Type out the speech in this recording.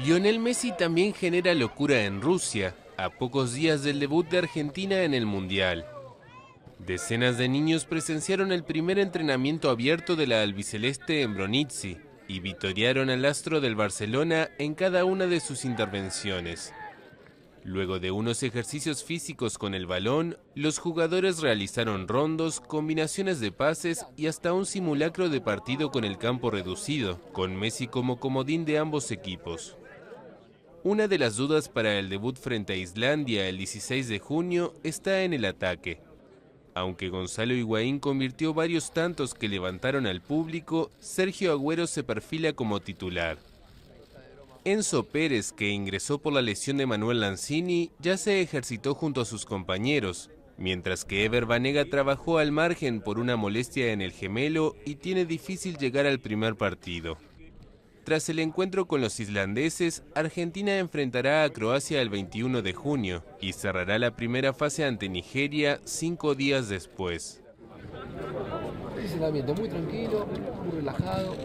Lionel Messi también genera locura en Rusia, a pocos días del debut de Argentina en el Mundial. Decenas de niños presenciaron el primer entrenamiento abierto de la albiceleste en Bronici y vitorearon al astro del Barcelona en cada una de sus intervenciones. Luego de unos ejercicios físicos con el balón, los jugadores realizaron rondos, combinaciones de pases y hasta un simulacro de partido con el campo reducido, con Messi como comodín de ambos equipos. Una de las dudas para el debut frente a Islandia el 16 de junio está en el ataque. Aunque Gonzalo Higuaín convirtió varios tantos que levantaron al público, Sergio Agüero se perfila como titular. Enzo Pérez, que ingresó por la lesión de Manuel Lanzini, ya se ejercitó junto a sus compañeros, mientras que Ever Banega trabajó al margen por una molestia en el gemelo y tiene difícil llegar al primer partido. Tras el encuentro con los islandeses, Argentina enfrentará a Croacia el 21 de junio y cerrará la primera fase ante Nigeria 5 días después. Es un ambiente muy tranquilo, muy relajado.